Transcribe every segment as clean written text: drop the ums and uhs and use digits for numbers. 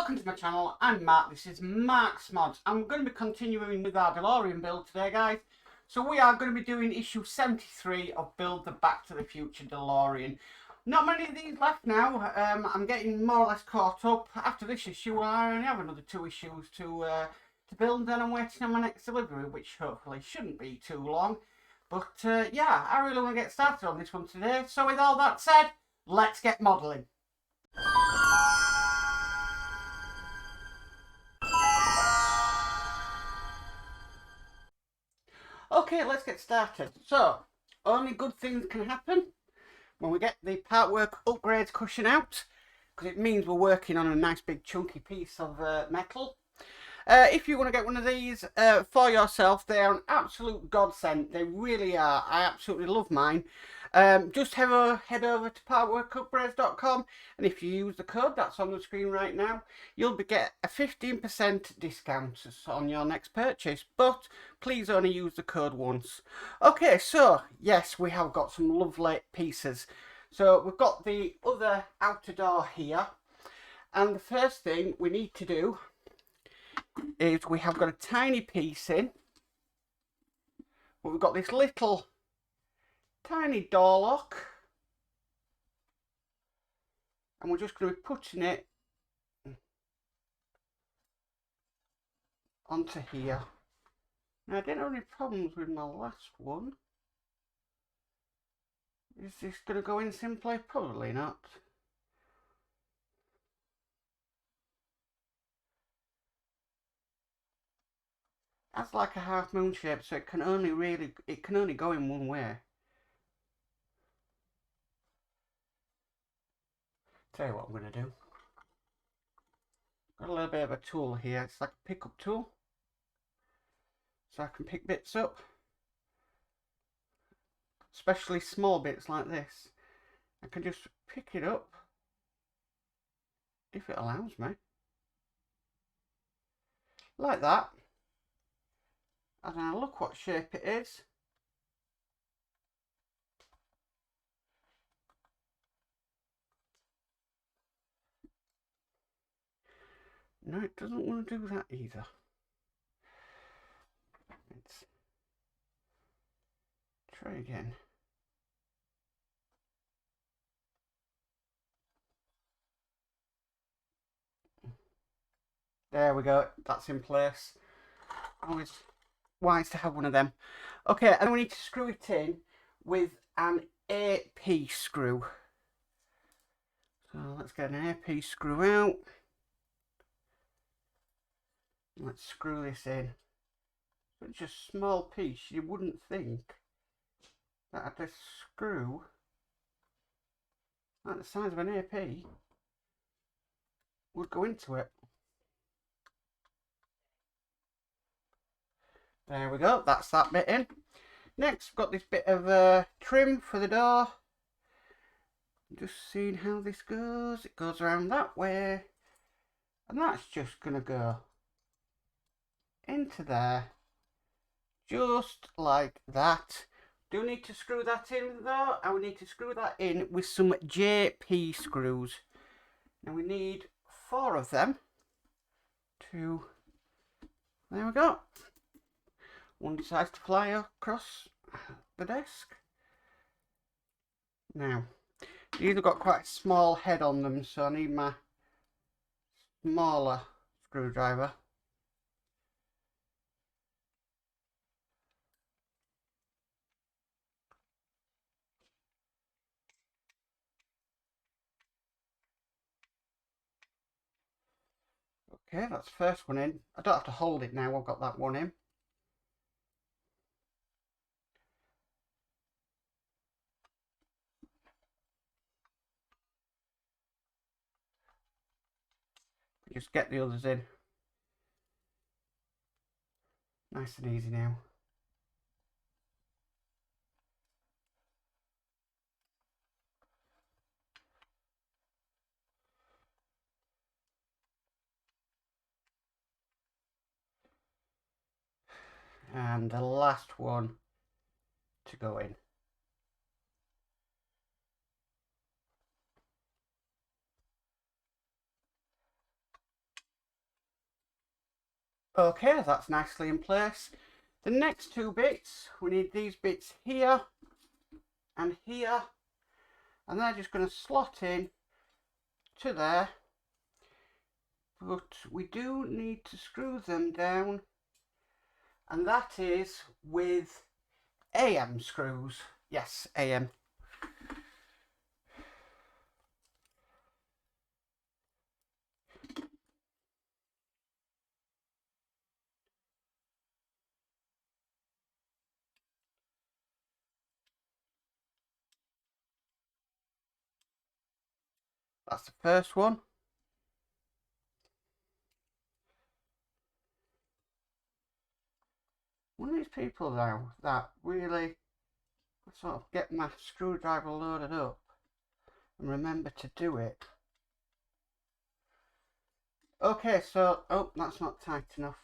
welcome to my channel. I'm Mark. This is Mark's Mods. I'm going to be continuing with our Delorean build today, guys. So we are going to be doing issue 73 of Build the Back to the Future Delorean. Not many of these left now. I'm getting more or less caught up. After this issue, I only have another 2 issues to build, and then I'm waiting on my next delivery, which hopefully shouldn't be too long. But yeah, I really want to get started on this one today. So with all that said, let's get modelling. Okay, let's get started. So, only good things can happen when we get the part work upgrades cushion out, because it means we're working on a nice big chunky piece of metal. If you want to get one of these for yourself, they are an absolute godsend. They really are. I absolutely love mine. Just head over to partworkupgrades.com, and if you use the code that's on the screen right now, you'll get a 15% discount on your next purchase, but please only use the code once. Okay, so yes, we have got some lovely pieces. So we've got the other outer door here, and the first thing we need to do is we have got a tiny piece in, but we've got this little tiny door lock, and we're just going to be putting it onto here. Now, I didn't have any problems with my last one. Is this going to go in simply? Probably not. That's like a half moon shape, so it can only go in one way. Tell you what I'm going to do. Got a little bit of a tool here. It's like a pickup tool, so I can pick bits up, especially small bits like this. I can just pick it up if it allows me, like that, and then I look what shape it is. No, it doesn't want to do that either. Let's try again. There we go, that's in place. Always wise to have one of them. Okay, and we need to screw it in with an AP screw. So let's get an AP screw out. Let's screw this in. Such a small piece, you wouldn't think that a screw like the size of an AP would go into it. There we go, that's that bit in. Next, we've got this bit of trim for the door. Just seeing how this goes. It goes around that way, and that's just going to go into there, just like that. Do need to screw that in though, and we need to screw that in with some JP screws. Now we need 4 of them to, there we go. One decides to fly across the desk. Now, these have got quite a small head on them, so I need my smaller screwdriver. Okay, that's the first one in. I don't have to hold it now, I've got that one in. Just get the others in. Nice and easy now. And the last one to go in. Okay, that's nicely in place. The next two bits, we need these bits here and here, and they're just going to slot in to there, but we do need to screw them down, and that is with AM screws. Yes, AM. That's the first one. One of these people now that really sort of get my screwdriver loaded up and remember to do it. Okay, so, oh, that's not tight enough.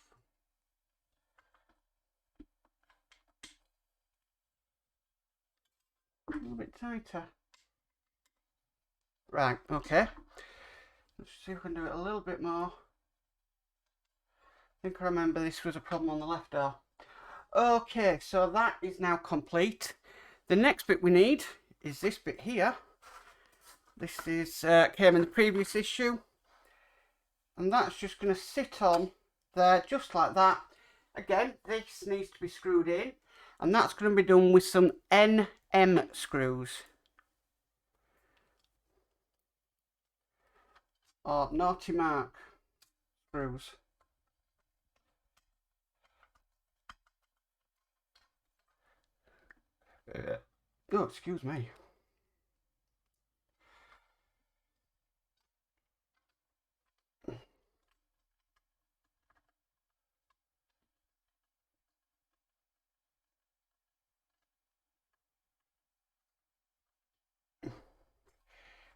A little bit tighter. Right, okay. Let's see if we can do it a little bit more. I think I remember this was a problem on the left door. Okay, so that is now complete. The next bit we need is this bit here. This is came in the previous issue. And that's just going to sit on there just like that. Again, this needs to be screwed in. And that's going to be done with some NM screws. Or Naughty Mark screws. Oh, excuse me.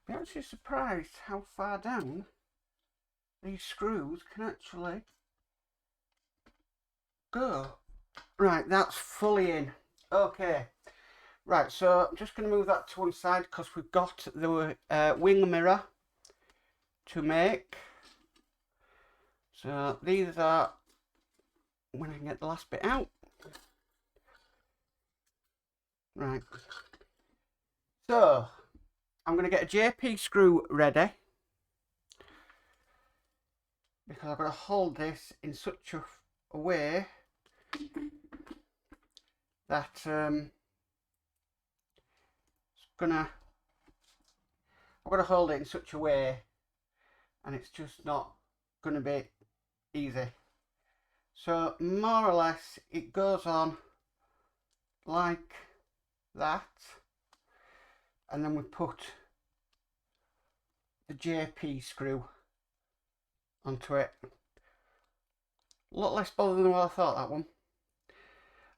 I'm actually surprised how far down these screws can actually go. Right, that's fully in. Okay. Right, so I'm just going to move that to one side because we've got the wing mirror to make. So these are, when I can get the last bit out. Right. So, I'm going to get a JP screw ready. Because I've got to hold this in such a way that I've got to hold it in such a way and it's just not going to be easy. So more or less it goes on like that, and then we put the JP screw onto it. A lot less bother than what I thought, that one.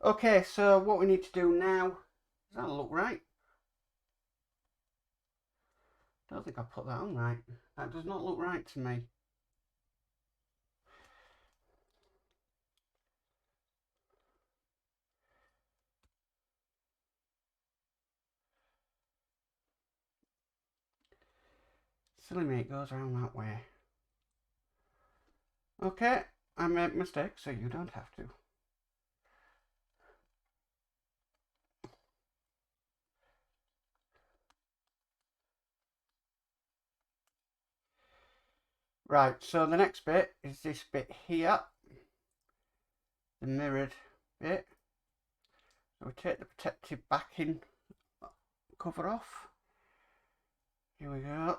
Okay, so what we need to do now, does that look right? I don't think I put that on right. That does not look right to me. Silly me, it goes around that way. Okay, I made a mistake, so you don't have to. Right, so the next bit is this bit here, the mirrored bit. So we take the protective backing cover off. Here we go.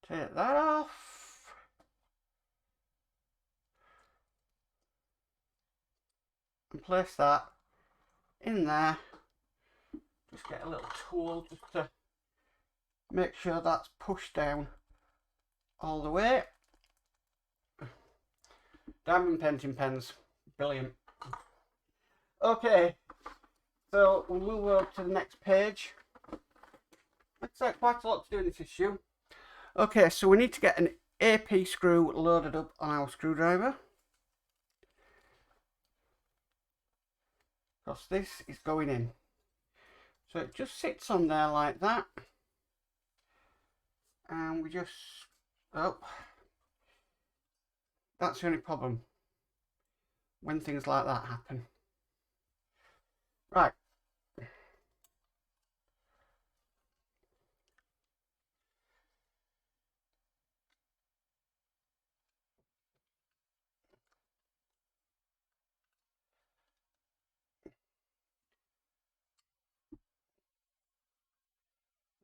Take that off. And place that in there. Just get a little tool just to make sure that's pushed down all the way. Diamond painting pens, brilliant. Okay, so we'll move over to the next page. Looks like quite a lot to do in this issue. Okay, so we need to get an AP screw loaded up on our screwdriver. Because this is going in. So it just sits on there like that. And we just, oh, that's the only problem when things like that happen. Right.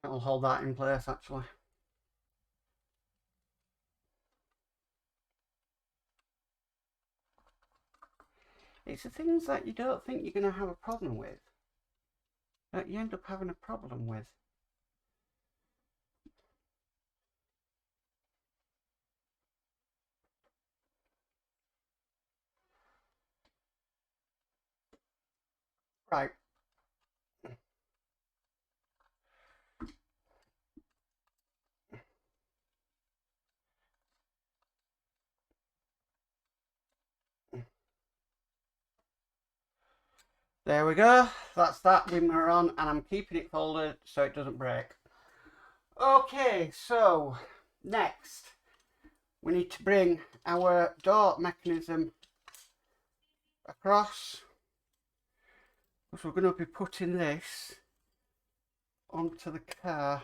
That'll hold that in place actually. It's the things that you don't think you're going to have a problem with that you end up having a problem with. Right. There we go. That's that wimmer on, and I'm keeping it folded so it doesn't break. Okay, so next we need to bring our door mechanism across, because we're going to be putting this onto the car.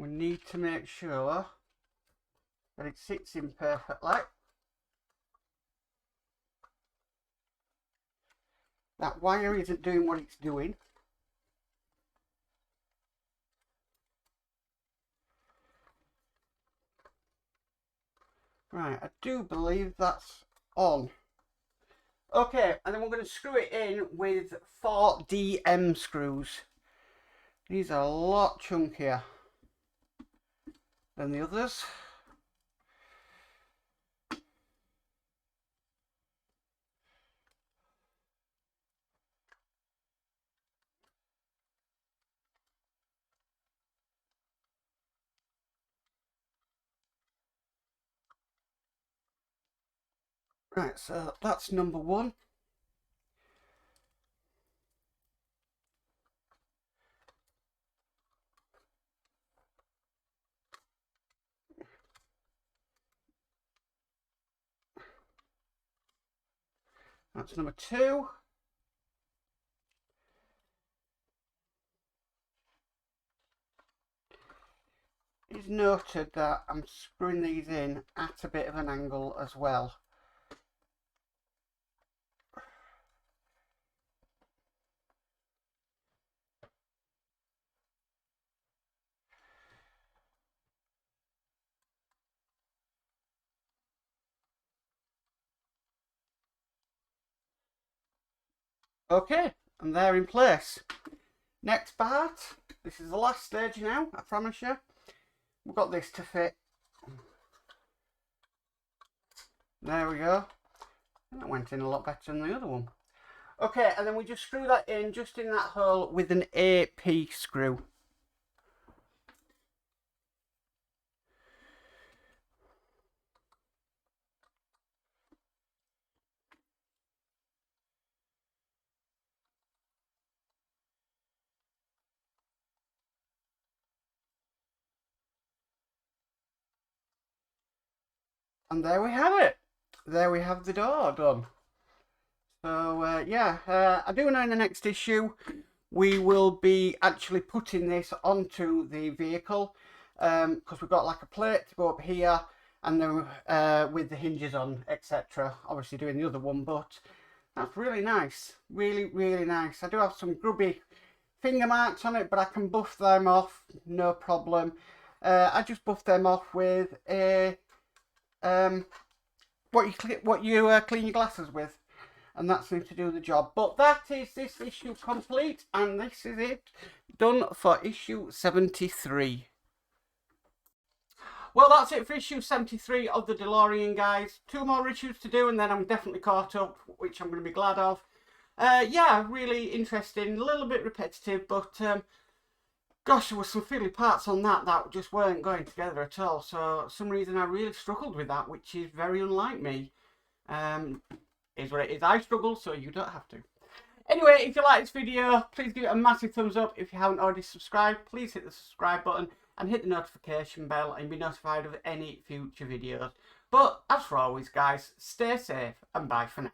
We need to make sure that it sits in perfectly. That wire isn't doing what it's doing. Right, I do believe that's on. Okay, and then we're going to screw it in with 4 DM screws. These are a lot chunkier than the others. Right, so that's number 1. That's number 2. It's noted that I'm screwing these in at a bit of an angle as well. Okay, and they're in place. Next part, this is the last stage now, I promise you. We've got this to fit. There we go. And that went in a lot better than the other one. Okay, and then we just screw that in just in that hole with an AP screw. And there we have it. There we have the door done. So yeah, I do know in the next issue we will be actually putting this onto the vehicle, because we've got like a plate to go up here, and then with the hinges on, etc. Obviously doing the other one, but that's really nice. Really, really nice. I do have some grubby finger marks on it, but I can buff them off, no problem. I just buff them off with a what you clean your glasses with, and that seems to do the job. But that is this issue complete, and this is it done for issue 73. Well, that's it for issue 73 of the Delorean, guys. 2 more issues to do, and then I'm definitely caught up, which I'm going to be glad of. Yeah, really interesting, a little bit repetitive, but Gosh, there were some fiddly parts on that just weren't going together at all. So for some reason I really struggled with that, which is very unlike me. Is what it is. I struggle, so you don't have to. Anyway, if you like this video, please give it a massive thumbs up. If you haven't already subscribed, please hit the subscribe button and hit the notification bell and be notified of any future videos. But as for always, guys, stay safe and bye for now.